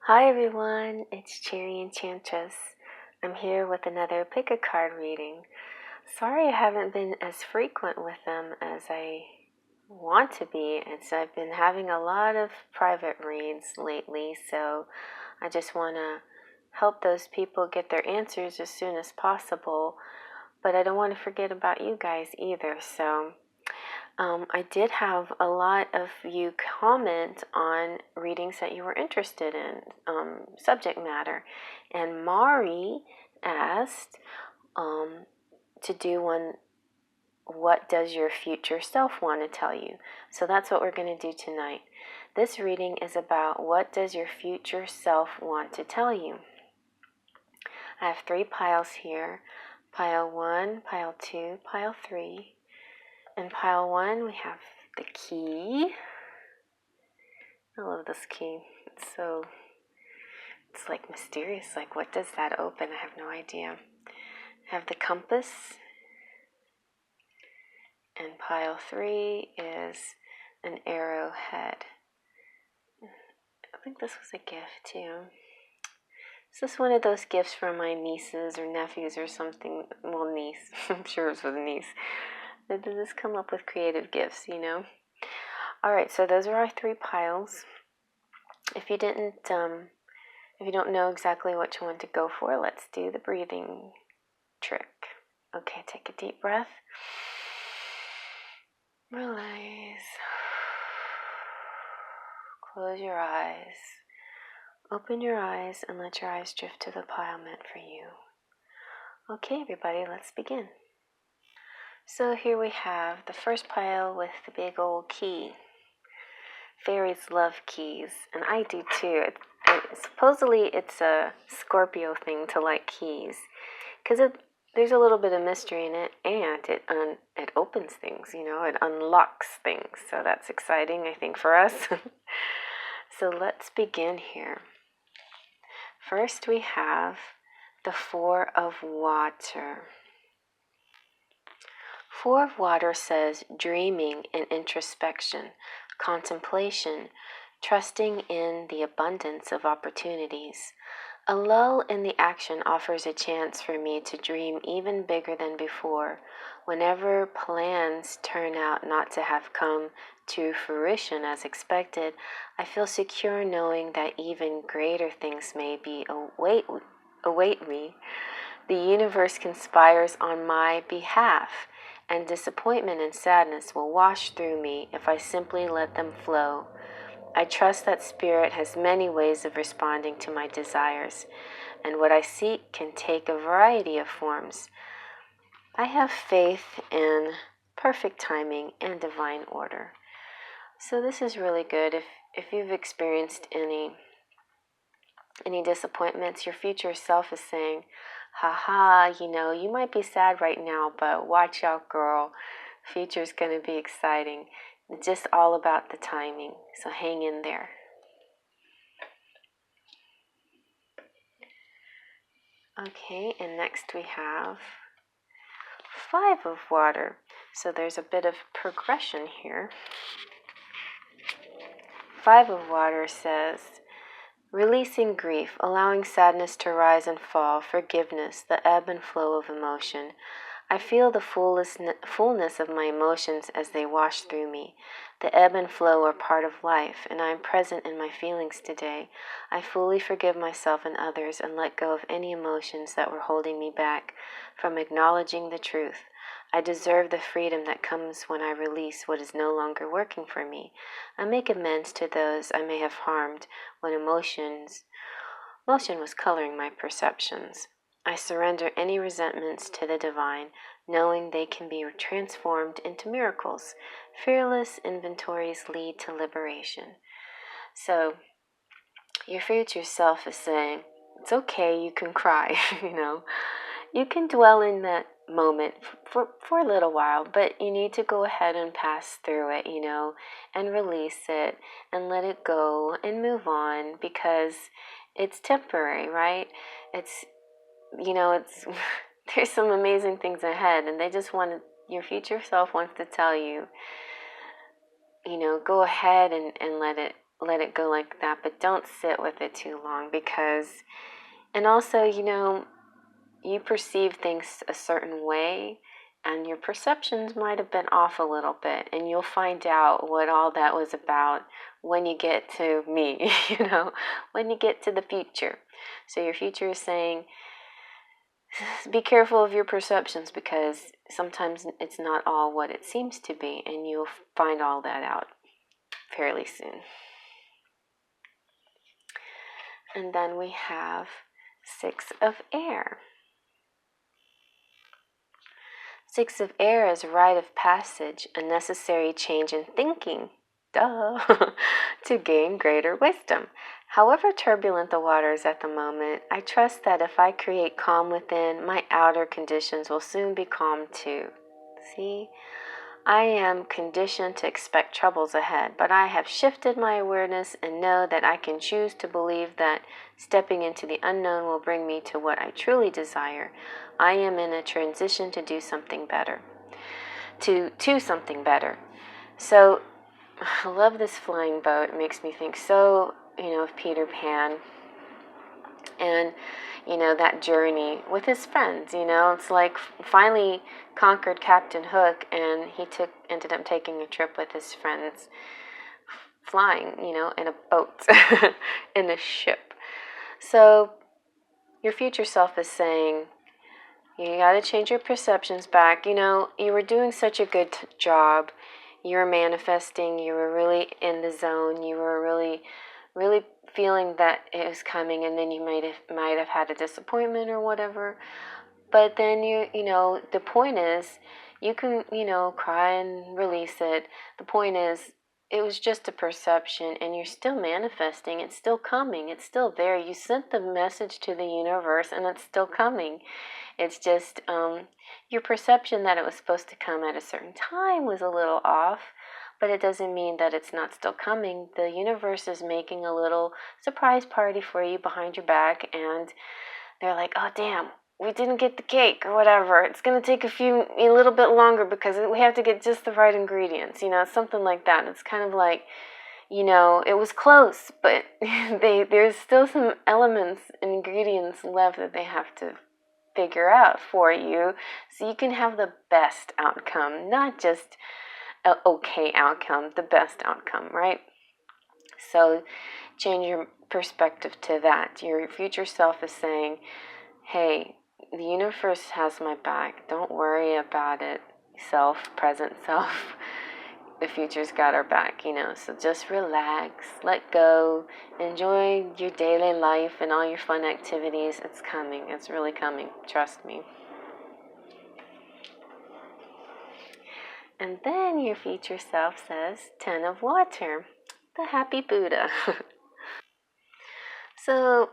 Hi everyone, it's Cherry Enchantress. I'm here with another pick a card reading. Sorry I haven't been as frequent with them as I want to be. I've been having a lot of private reads lately, so I just want to help those people get their answers as soon as possible. But I don't want to forget about you guys either, so I did have a lot of you comment on readings that you were interested in, subject matter. And Mari asked to do one, what does your future self want to tell you? So that's what we're going to do tonight. This reading is about what does your future self want to tell you? I have 3 piles here. Pile 1, pile 2, pile 3. In pile 1, we have the key. I love this key. It's like mysterious. Like, what does that open? I have no idea. I have the compass. And pile 3 is an arrowhead. I think this was a gift too. Is this one of those gifts from my nieces or nephews or something? Well, niece. I'm sure it was with a niece. Did this come up with creative gifts, you know? Alright, so those are our 3 piles. If you don't know exactly which one to go for, let's do the breathing trick. Okay, take a deep breath. Release. Close your eyes. Open your eyes and let your eyes drift to the pile meant for you. Okay, everybody, let's begin. So here we have the first pile with the big old key. Fairies love keys, and I do too. Supposedly it's a Scorpio thing to like keys, because there's a little bit of mystery in it, and it opens things, it unlocks things. So that's exciting, I think, for us. So let's begin here. First we have the 4 of Water. 4 of Water says dreaming and introspection, contemplation, trusting in the abundance of opportunities. A lull in the action offers a chance for me to dream even bigger than before. Whenever plans turn out not to have come to fruition as expected, I feel secure knowing that even greater things may be await me. The universe conspires on my behalf, and disappointment and sadness will wash through me if I simply let them flow. I trust that Spirit has many ways of responding to my desires, and what I seek can take a variety of forms. I have faith in perfect timing and divine order. So this is really good. If you've experienced any disappointments, your future self is saying, haha, you might be sad right now, but watch out, girl. Future's going to be exciting. It's just all about the timing, so hang in there. Okay, and next we have 5 of Water. So there's a bit of progression here. 5 of Water says, releasing grief, allowing sadness to rise and fall, forgiveness, the ebb and flow of emotion. I feel the fullness of my emotions as they wash through me. The ebb and flow are part of life, and I am present in my feelings today. I fully forgive myself and others and let go of any emotions that were holding me back from acknowledging the truth. I deserve the freedom that comes when I release what is no longer working for me. I make amends to those I may have harmed when emotion was coloring my perceptions. I surrender any resentments to the divine, knowing they can be transformed into miracles. Fearless inventories lead to liberation. So, your future self is saying, it's okay, you can cry, You can dwell in that moment for a little while, but you need to go ahead and pass through it, and release it and let it go and move on, because it's temporary, right? It's there's some amazing things ahead, and your future self wants to tell you, go ahead and let it let it go like that, but don't sit with it too long, because, and also, you perceive things a certain way, and your perceptions might have been off a little bit, and you'll find out what all that was about when you get to me, when you get to the future. So your future is saying, be careful of your perceptions, because sometimes it's not all what it seems to be, and you'll find all that out fairly soon. And then we have 6 of air. 6 of air is rite of passage, a necessary change in thinking, duh, to gain greater wisdom. However turbulent the waters at the moment, I trust that if I create calm within, my outer conditions will soon be calm too. See? I am conditioned to expect troubles ahead, but I have shifted my awareness and know that I can choose to believe that stepping into the unknown will bring me to what I truly desire. I am in a transition to do something better, to something better. So I love this flying boat. It makes me think so, of Peter Pan and, that journey with his friends. It's like finally conquered Captain Hook, and he ended up taking a trip with his friends, flying, in a boat, in a ship. So your future self is saying, you got to change your perceptions back. You were doing such a good job. You were manifesting. You were really in the zone. You were really, really feeling that it was coming, and then you might have had a disappointment or whatever. But then the point is, you can, cry and release it. The point is, it was just a perception, and you're still manifesting. It's still coming. It's still there. You sent the message to the universe, and it's still coming. It's just your perception that it was supposed to come at a certain time was a little off, but it doesn't mean that it's not still coming. The universe is making a little surprise party for you behind your back, and they're like, oh, damn, we didn't get the cake or whatever. It's going to take a little bit longer because we have to get just the right ingredients, something like that. It's kind of like, it was close, but there's still some elements and ingredients left that they have to figure out for you so you can have the best outcome, not just an okay outcome, the best outcome, right? So change your perspective to that. Your future self is saying, hey, the universe has my back. Don't worry about it, present self. The future's got our back, so just relax, let go, enjoy your daily life and all your fun activities. It's coming. It's really coming. Trust me. And then your future self says, 10 of water, the happy Buddha. So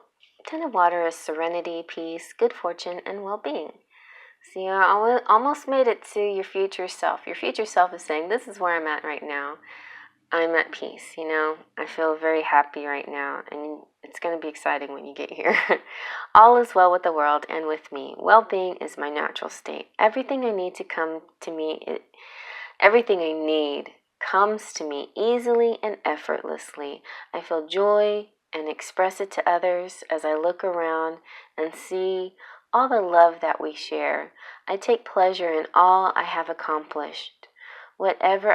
10 of water is serenity, peace, good fortune, and well-being. So you almost made it to your future self. Your future self is saying, this is where I'm at right now. I'm at peace, I feel very happy right now, and it's going to be exciting when you get here. All is well with the world and with me. Well-being is my natural state. Everything I need comes to me easily and effortlessly. I feel joy and express it to others as I look around and see all the love that we share. I take pleasure in all I have accomplished. Whatever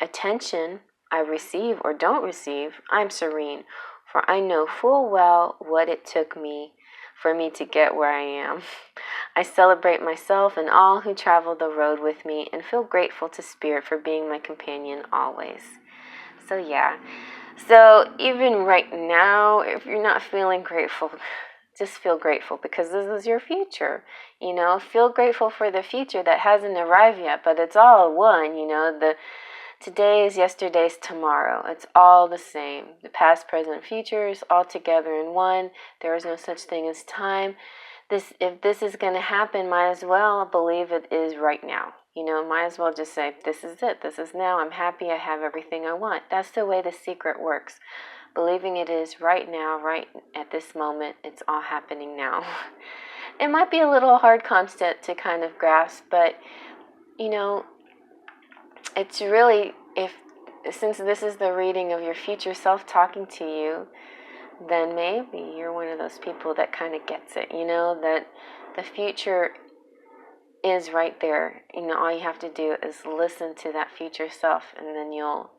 attention I receive or don't receive, I'm serene, for I know full well what it took for me to get where I am. I celebrate myself and all who travel the road with me and feel grateful to Spirit for being my companion always. So yeah, so even right now, if you're not feeling grateful, just feel grateful, because this is your future. Feel grateful for the future that hasn't arrived yet, but it's all one. Today is yesterday's tomorrow. It's all the same. The past, present, future is all together in one. There is no such thing as time. If this is going to happen, might as well believe it is right now. Might as well just say, this is it. This is now. I'm happy. I have everything I want. That's the way the secret works. Believing it is right now, right at this moment. It's all happening now. It might be a little hard concept to kind of grasp, but, it's really, if since this is the reading of your future self talking to you, then maybe you're one of those people that kind of gets it, that the future is right there. All you have to do is listen to that future self, and then you'll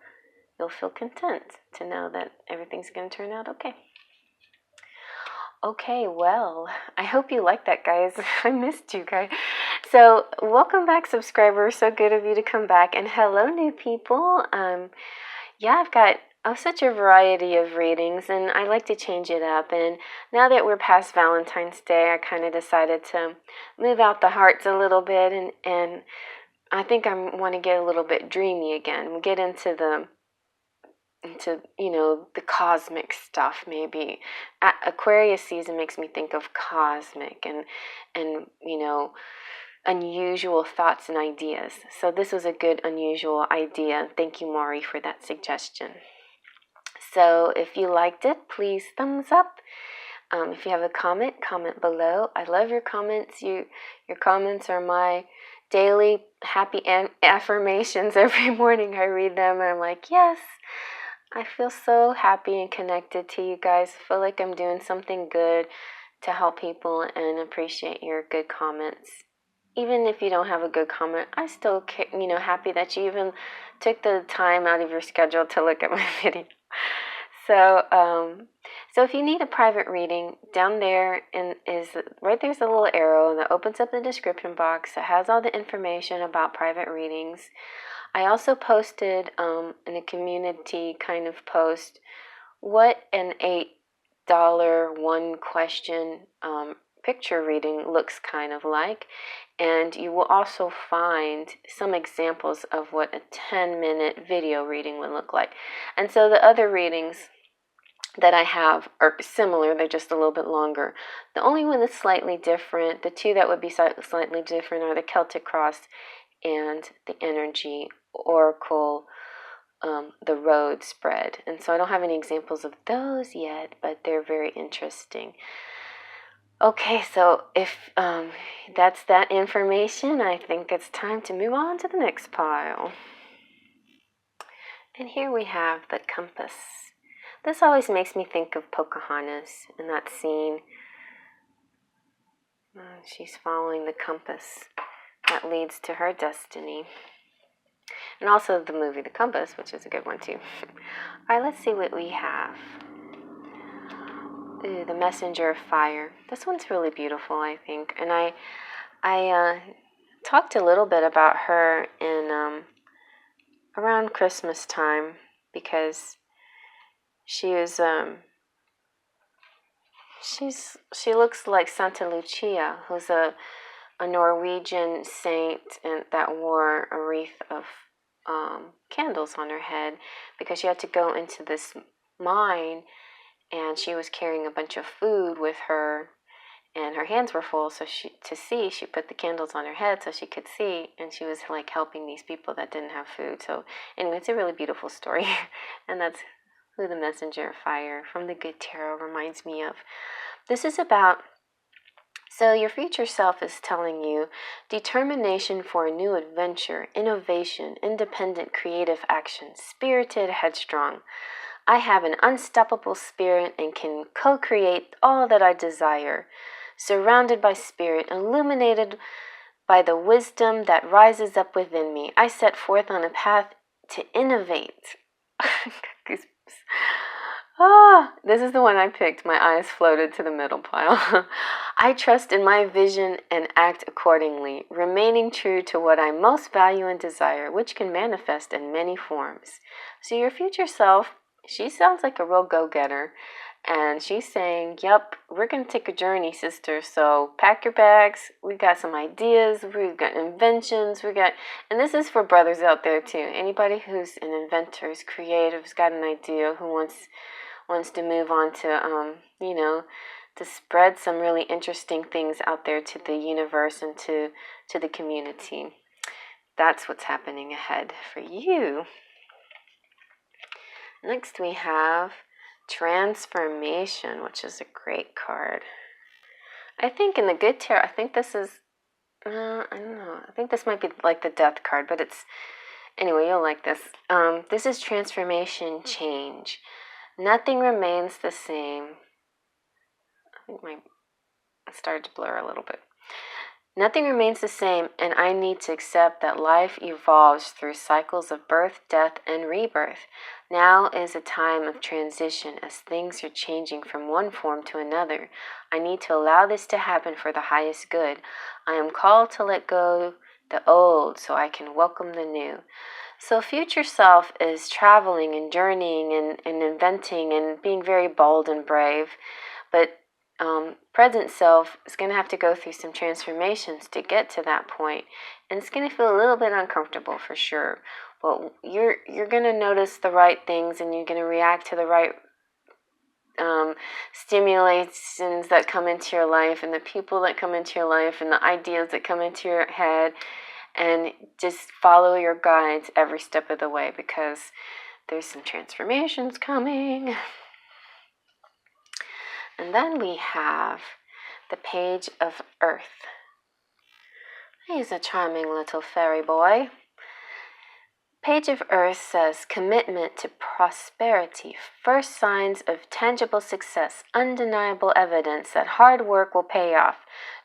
feel content to know that everything's going to turn out okay. Okay, well, I hope you like that, guys. I missed you guys. So, welcome back, subscribers. So good of you to come back. And hello, new people. I've got such a variety of readings, and I like to change it up. And now that we're past Valentine's Day, I kind of decided to move out the hearts a little bit, and I think I want to get a little bit dreamy again. We'll get into the cosmic stuff. Maybe Aquarius season makes me think of cosmic and unusual thoughts and ideas. So this was a good unusual idea. Thank you, Maury, for that suggestion. So if you liked it, please thumbs up. If you have a comment below. I love your comments. Your comments are my daily happy affirmations. Every morning I read them and I'm like, yes, I feel so happy and connected to you guys. I feel like I'm doing something good to help people, and appreciate your good comments. Even if you don't have a good comment, I still happy that you even took the time out of your schedule to look at my video. So if you need a private reading, down there right there's a little arrow that opens up the description box that has all the information about private readings. I also posted in a community kind of post what an $8 one question picture reading looks kind of like, and you will also find some examples of what a 10-minute video reading would look like. And so the other readings that I have are similar, they're just a little bit longer. The only one that's slightly different, the two that would be slightly different, are the Celtic Cross and the Energy Oracle, the Road spread. And so I don't have any examples of those yet, but they're very interesting. Okay, so if that's that information, I think it's time to move on to the next pile. And here we have the compass. This always makes me think of Pocahontas in that scene. She's following the compass that leads to her destiny. And also the movie The Compass, which is a good one too. All right, let's see what we have. Ooh, the Messenger of Fire. This one's really beautiful, I think. And I talked a little bit about her in around Christmas time, because she is she looks like Santa Lucia, who's a Norwegian saint and that wore a wreath of candles on her head, because she had to go into this mine, and she was carrying a bunch of food with her, and her hands were full, so she put the candles on her head so she could see, and she was like helping these people that didn't have food. So anyway, it's a really beautiful story. And that's who the Messenger of Fire from the Good Tarot reminds me of. This is about, so your future self is telling you determination for a new adventure, innovation, independent creative action, spirited, headstrong. I have an unstoppable spirit and can co-create all that I desire. Surrounded by spirit, illuminated by the wisdom that rises up within me, I set forth on a path to innovate. This is the one I picked. My eyes floated to the middle pile. I trust in my vision and act accordingly, remaining true to what I most value and desire, which can manifest in many forms. So your future self, she sounds like a real go-getter, and she's saying, yep, we're going to take a journey, sister, so pack your bags. We got some ideas, we've got inventions, and this is for brothers out there too. Anybody who's an inventor, is creative, has got an idea, who wants to move on to, to spread some really interesting things out there to the universe and to the community. That's what's happening ahead for you. Next we have Transformation, which is a great card. I think in the Good Tarot, I think this is, I don't know, I think this might be like the Death card, but Anyway, you'll like this. This is transformation change. Nothing remains the same. I think it started to blur a little bit. Nothing remains the same, and I need to accept that life evolves through cycles of birth, death, and rebirth. Now is a time of transition as things are changing from one form to another. I need to allow this to happen for the highest good. I am called to let go the old so I can welcome the new. So future self is traveling and journeying and inventing and being very bold and brave, but present self is going to have to go through some transformations to get to that point, and it's going to feel a little bit uncomfortable for sure. But you're going to notice the right things, and you're going to react to the right stimulations that come into your life, and the people that come into your life, and the ideas that come into your head, and just follow your guides every step of the way, because there's some transformations coming. And then we have the Page of Earth. He's a charming little fairy boy. Page of Earth says, commitment to prosperity, first signs of tangible success, undeniable evidence that hard work will pay off,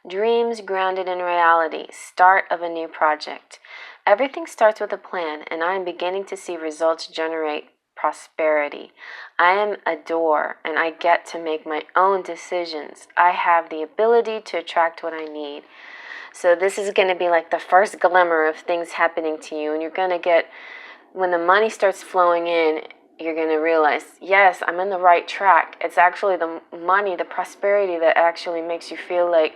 dreams grounded in reality, start of a new project. Everything starts with a plan, and I am beginning to see results generate prosperity. I am a door, and I get to make my own decisions. I have the ability to attract what I need. So this is going to be like the first glimmer of things happening to you, and you're going to get, when the money starts flowing in, you're going to realize, yes, I'm in the right track. It's actually the money, the prosperity that actually makes you feel like,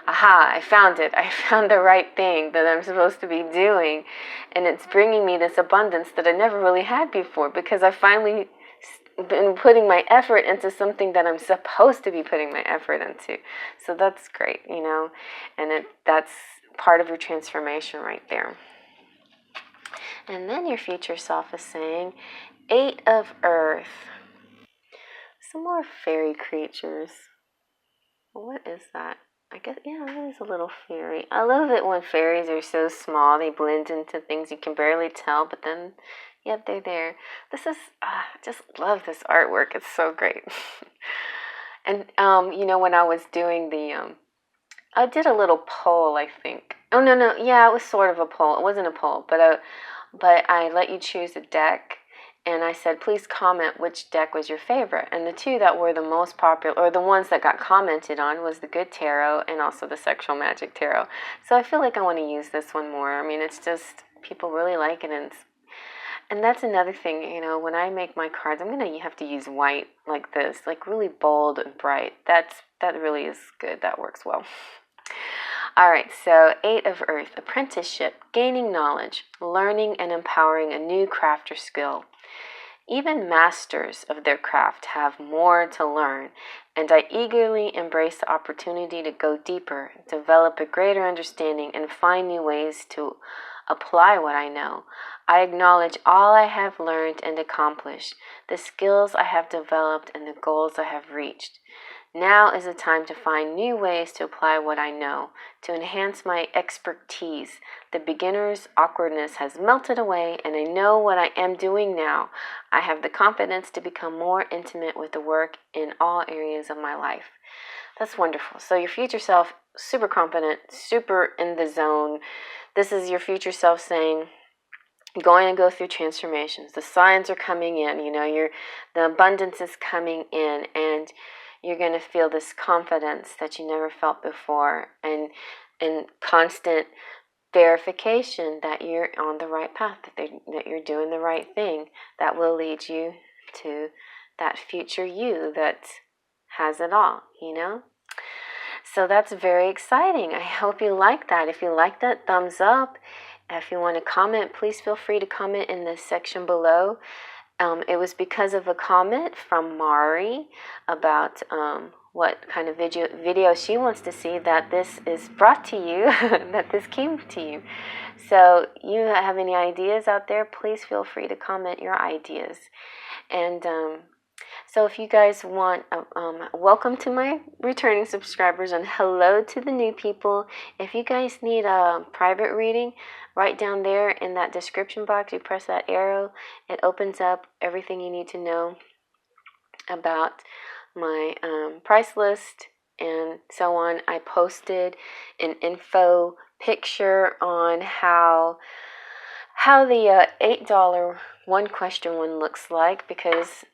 aha, I found it. I found the right thing that I'm supposed to be doing. And it's bringing me this abundance that I never really had before, because I finally been putting my effort into something that I'm supposed to be putting my effort into. So that's great, and that's part of your transformation right there. And then your future self is saying, 8 of Earth. Some more fairy creatures. What is that? I guess, yeah, it is a little fairy. I love it when fairies are so small. They blend into things you can barely tell, but then, yep, they're there. This is, I just love this artwork. It's so great. And, when I was doing I did a little poll, I think. Oh, no. Yeah, it was sort of a poll. It wasn't a poll, but I let you choose a deck. And I said, please comment which deck was your favorite. And the two that were the most popular, or the ones that got commented on, was the Good Tarot and also the Sexual Magic Tarot. So I feel like I want to use this one more. I mean, it's just, people really like it. And that's another thing, when I make my cards, I'm going to have to use white like this, like really bold and bright. That really is good. That works well. All right, so 8 of Earth, apprenticeship, gaining knowledge, learning and empowering a new craft or skill. Even masters of their craft have more to learn, and I eagerly embrace the opportunity to go deeper, develop a greater understanding, and find new ways to apply what I know. I acknowledge all I have learned and accomplished, the skills I have developed, and the goals I have reached. Now is the time to find new ways to apply what I know, to enhance my expertise. The beginner's awkwardness has melted away, and I know what I am doing now. I have the confidence to become more intimate with the work in all areas of my life. That's wonderful. So your future self, super confident, super in the zone. This is your future self saying, going to go through transformations. The signs are coming in, the abundance is coming in, and you're going to feel this confidence that you never felt before, and constant verification that you're on the right path, that you're doing the right thing. That will lead you to that future you that has it all, So that's very exciting. I hope you like that. If you like that, thumbs up. If you want to comment, please feel free to comment in the section below. It was because of a comment from Mari about what kind of video she wants to see that this is brought to you, that this came to you. So you have any ideas out there, please feel free to comment your ideas. And So if you guys want, welcome to my returning subscribers and hello to the new people. If you guys need a private reading, right down there in that description box, you press that arrow, it opens up everything you need to know about my price list and so on. I posted an info picture on how the $8 one question one looks like, because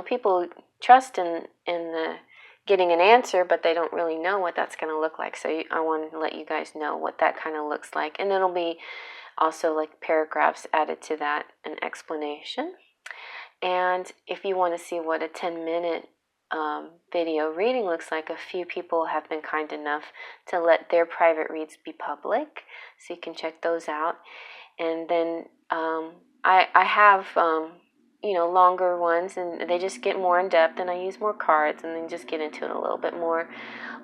people trust in the getting an answer, but they don't really know what that's going to look like. So I want to let you guys know what that kind of looks like, and it'll be also like paragraphs added to that, an explanation. And if you want to see what a 10-minute video reading looks like, a few people have been kind enough to let their private reads be public, so you can check those out. And then I have longer ones, and they just get more in depth, and I use more cards, and then just get into it a little bit more.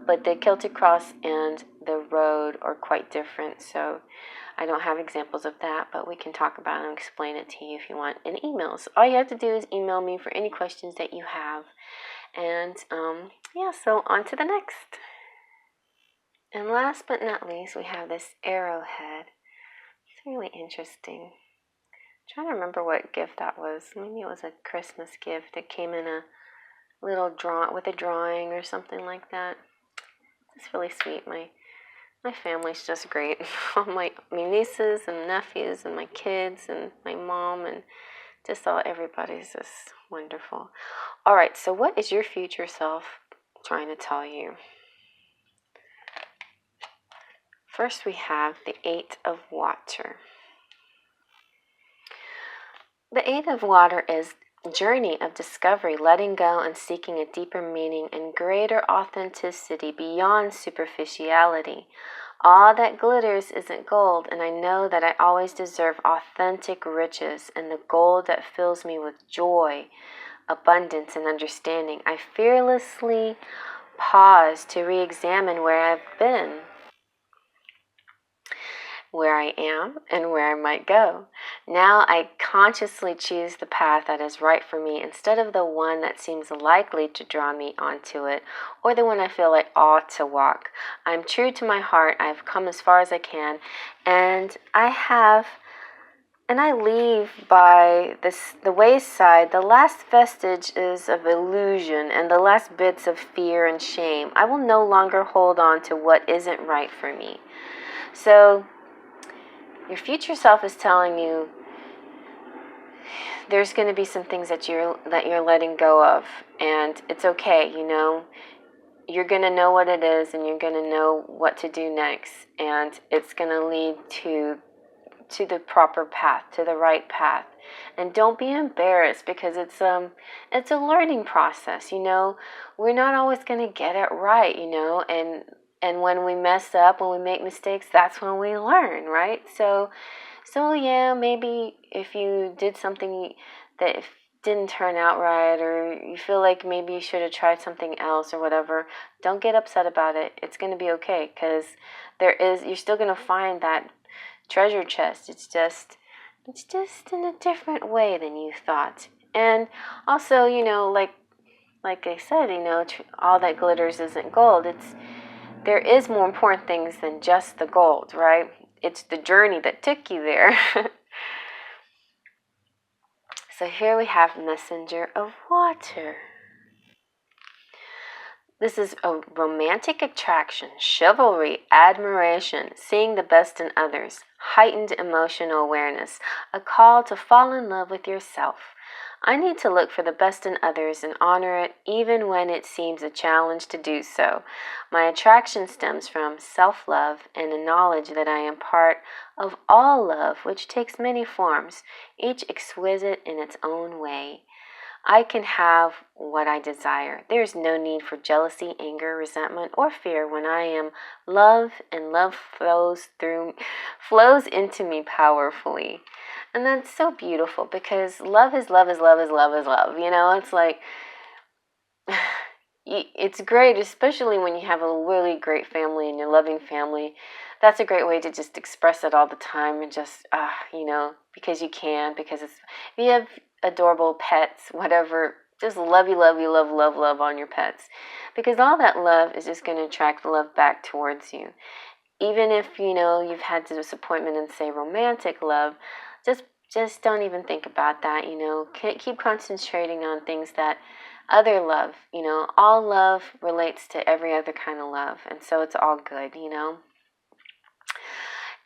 But the Celtic Cross and the Road are quite different, so I don't have examples of that, but we can talk about it and explain it to you if you want in emails. All you have to do is email me for any questions that you have. And so on to the next. And last but not least, we have this arrowhead. It's really interesting. I'm trying to remember what gift that was. Maybe it was a Christmas gift. It came in a little with a drawing or something like that. It's really sweet. My family's just great. All my nieces and nephews and my kids and my mom and just everybody's just wonderful. All right, so what is your future self trying to tell you? First, we have the Eight of Water. The Eight of Water is a journey of discovery, letting go and seeking a deeper meaning and greater authenticity beyond superficiality. All that glitters isn't gold, and I know that I always deserve authentic riches and the gold that fills me with joy, abundance, and understanding. I fearlessly pause to re-examine where I've been, where I am, and where I might go. Now I consciously choose the path that is right for me instead of the one that seems likely to draw me onto it, or the one I feel I ought to walk. I'm true to my heart. I've come as far as I can, and I leave by the wayside the last vestiges of illusion and the last bits of fear and shame. I will no longer hold on to what isn't right for me. So your future self is telling you there's going to be some things that you're letting go of, and it's okay. You're going to know what it is, and you're going to know what to do next, and it's going to lead to the proper path, to the right path. And don't be embarrassed, because it's a learning process. We're not always going to get it right, and when we mess up, when we make mistakes, that's when we learn, right? So yeah, maybe if you did something that didn't turn out right, or you feel like maybe you should have tried something else or whatever, don't get upset about it. It's going to be okay, because you're still going to find that treasure chest. It's just in a different way than you thought. And also, like I said, all that glitters isn't gold. There is more important things than just the gold, right? It's the journey that took you there. So here we have Messenger of Water. This is a romantic attraction, chivalry, admiration, seeing the best in others, heightened emotional awareness, a call to fall in love with yourself. I need to look for the best in others and honor it, even when it seems a challenge to do so. My attraction stems from self-love and a knowledge that I am part of all love, which takes many forms, each exquisite in its own way. I can have what I desire. There is no need for jealousy, anger, resentment, or fear when I am love, and love flows into me powerfully. And that's so beautiful, because love is love is love is love is love. It's like, it's great, especially when you have a really great family and you're loving family. That's a great way to just express it all the time, and just, because you can, because if you have adorable pets, whatever, just love on your pets, because all that love is just going to attract love back towards you. Even if, you've had disappointment in, say, romantic love, just don't even think about that, Keep concentrating on things that other love, all love relates to every other kind of love. And so it's all good,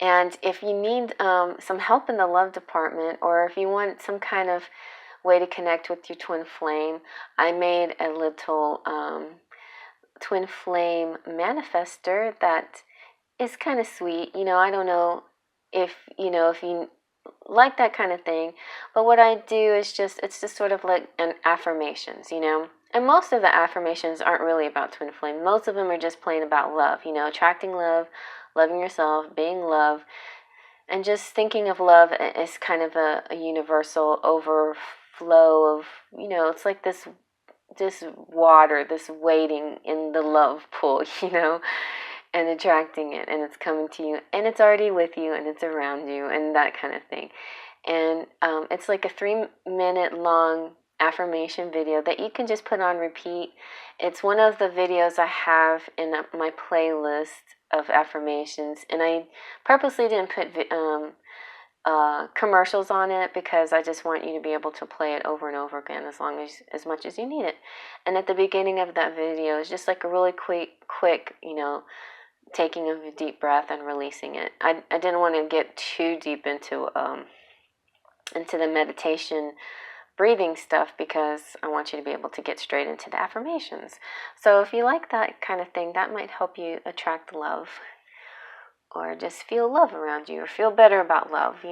And if you need some help in the love department, or if you want some kind of way to connect with your twin flame, I made a little twin flame manifester that is kind of sweet. I don't know if you like that kind of thing, but what I do is it's just sort of like an affirmations, And most of the affirmations aren't really about twin flame. Most of them are just plain about love, attracting love, loving yourself, being love, and just thinking of love as kind of a universal overflow of, it's like this water, this waiting in the love pool, and attracting it, and it's coming to you, and it's already with you, and it's around you, and that kind of thing. And it's like a 3-minute long affirmation video that you can just put on repeat. It's one of the videos I have in my playlist of affirmations, and I purposely didn't put commercials on it, because I just want you to be able to play it over and over again as much as you need it. And at the beginning of that video is just like a really quick, taking of a deep breath and releasing it. I didn't want to get too deep into the meditation breathing stuff, because I want you to be able to get straight into the affirmations. So if you like that kind of thing, that might help you attract love, or just feel love around you, or feel better about love,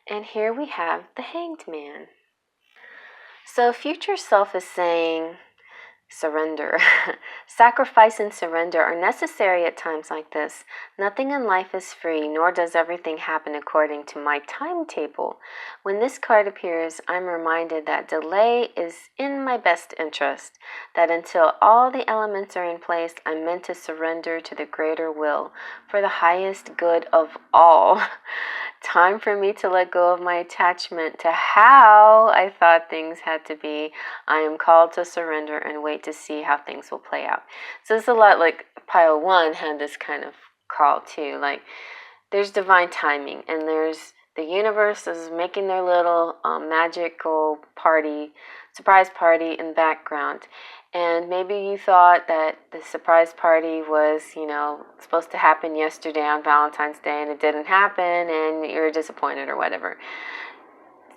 And here we have the Hanged Man. So future self is saying, surrender. Sacrifice and surrender are necessary at times like this. Nothing in life is free, nor does everything happen according to my timetable. When this card appears, I'm reminded that delay is in my best interest, that until all the elements are in place, I'm meant to surrender to the greater will, for the highest good of all. Time for me to let go of my attachment to how I thought things had to be. I am called to surrender and wait to see how things will play out. So it's a lot like pile 1 had this kind of call too. Like, there's divine timing, and there's the universe is making their little magical party, surprise party in the background. And maybe you thought that the surprise party was, supposed to happen yesterday on Valentine's Day, and it didn't happen, and you're disappointed or whatever.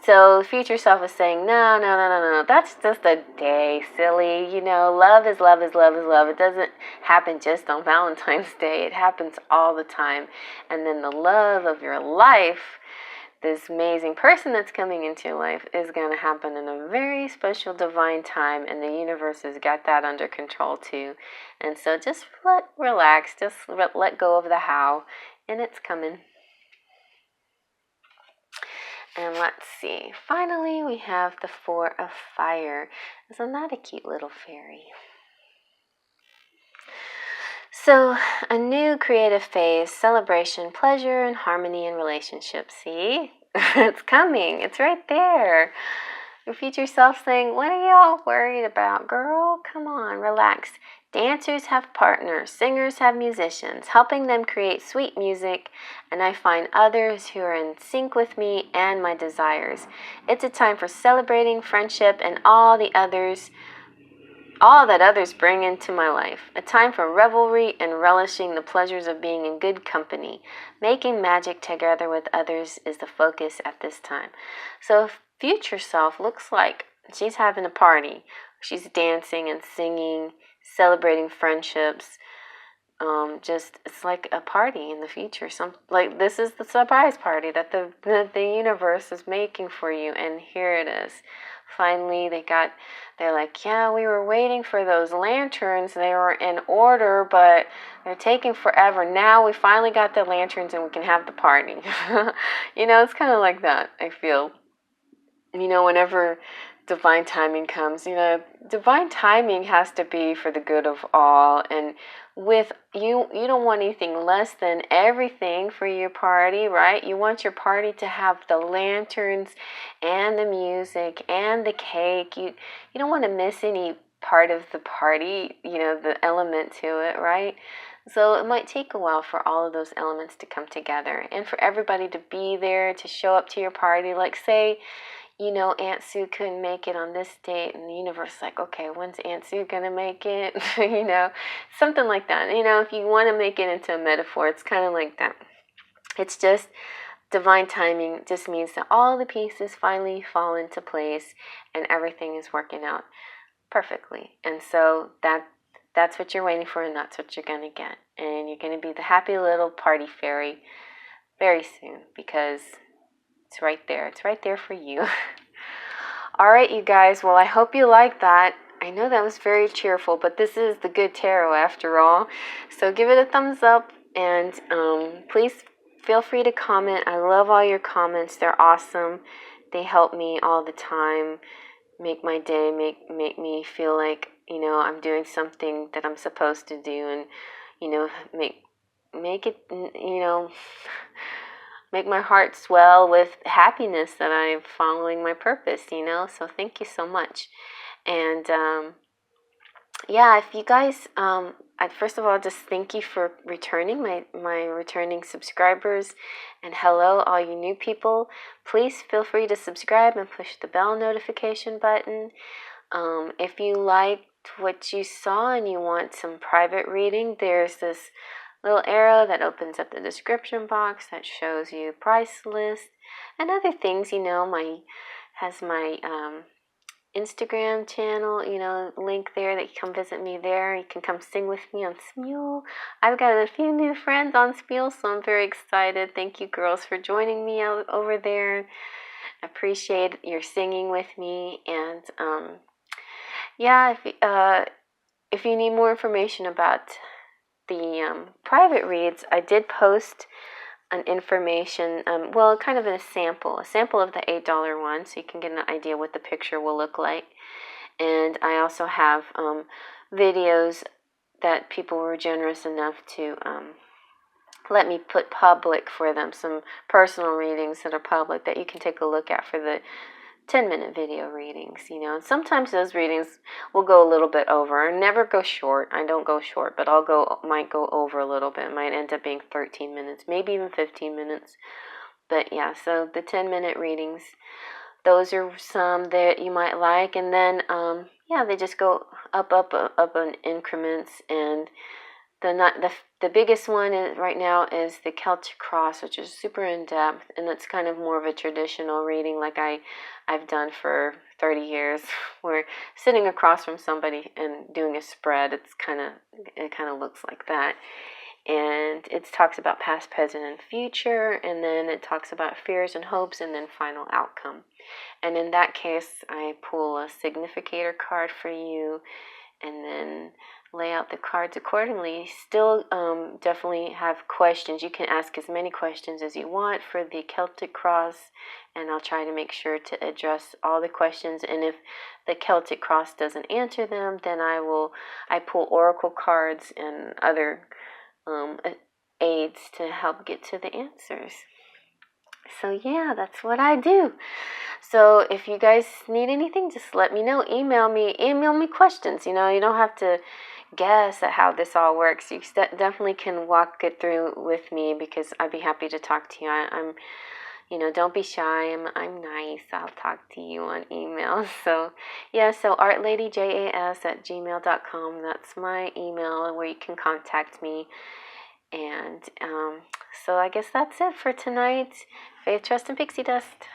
So future self is saying, no, that's just a day, silly. Love is love is love is love. It doesn't happen just on Valentine's Day. It happens all the time. And then the love of your life, this amazing person that's coming into your life, is going to happen in a very special divine time, and the universe has got that under control too. And so just relax, just let go of the how, and it's coming. And let's see, finally we have the 4 of Fire. Isn't that a cute little fairy? So, a new creative phase, celebration, pleasure, and harmony in relationships. See? It's coming. It's right there. Your future self saying, what are y'all worried about, girl? Come on, relax. Dancers have partners. Singers have musicians, helping them create sweet music. And I find others who are in sync with me and my desires. It's a time for celebrating friendship and all that others bring into my life. A time for revelry and relishing the pleasures of being in good company. Making magic together with others is the focus at this time. So future self looks like she's having a party. She's dancing and singing, celebrating friendships. It's like a party in the future. This is the surprise party that the universe is making for you, and here it is. Finally, they're like, yeah, we were waiting for those lanterns. They were in order, but they're taking forever. Now we finally got the lanterns, and we can have the party. It's kind of like that, I feel. Whenever divine timing comes. Divine timing has to be for the good of all, and with you don't want anything less than everything for your party, right? You want your party to have the lanterns and the music and the cake. You don't want to miss any part of the party, the element to it, right? So it might take a while for all of those elements to come together and for everybody to be there, to show up to your party. Like, say, Aunt Sue couldn't make it on this date, and the universe is like, okay, when's Aunt Sue gonna make it? Something like that. If you want to make it into a metaphor, it's kind of like that. It's just divine timing just means that all the pieces finally fall into place and everything is working out perfectly. And so that's what you're waiting for, and that's what you're gonna get. And you're gonna be the happy little party fairy very soon, because it's right there. It's right there for you. All right, you guys. Well, I hope you like that. I know that was very cheerful, but this is the good tarot after all. So give it a thumbs up, and please feel free to comment. I love all your comments. They're awesome. They help me all the time. Make my day. Make me feel like I'm doing something that I'm supposed to do, and make it make my heart swell with happiness that I'm following my purpose, So thank you so much. And if you guys, first of all, just thank you for returning, my returning subscribers. And hello, all you new people. Please feel free to subscribe and push the bell notification button. If you liked what you saw and you want some private reading, there's this little arrow that opens up the description box that shows you the price list and other things. Has my Instagram channel, link there that you come visit me there. You can come sing with me on Spiel. I've got a few new friends on Spiel, so I'm very excited. Thank you, girls, for joining me out over there. Appreciate your singing with me. And if you need more information about the private reads, I did post an information, kind of a sample of the $8 one, so you can get an idea what the picture will look like. And I also have videos that people were generous enough to let me put public for them, some personal readings that are public that you can take a look at for the 10-minute video readings, and sometimes those readings will go a little bit over. Never go short. I don't go short, but might go over a little bit. It might end up being 13 minutes, maybe even 15 minutes. But yeah, so the 10-minute readings, those are some that you might like. And then, they just go up in increments. And the biggest one right now is the Celtic Cross, which is super in-depth, and it's kind of more of a traditional reading like I've done for 30 years, where sitting across from somebody and doing a spread, it kind of looks like that. And it talks about past, present, and future, and then it talks about fears and hopes, and then final outcome. And in that case, I pull a significator card for you, and then lay out the cards accordingly. Still definitely have questions. You can ask as many questions as you want for the Celtic Cross, and I'll try to make sure to address all the questions. And if the Celtic Cross doesn't answer them, then I pull oracle cards and other aids to help get to the answers. So yeah, that's what I do. So if you guys need anything, just let me know. Email me questions. You don't have to guess at how this all works. You definitely can walk it through with me, because I'd be happy to talk to you. I'm don't be shy. I'm nice. I'll talk to you on email. So artladyjas@gmail.com. That's my email where you can contact me. And so I guess that's it for tonight. Faith, trust, and pixie dust.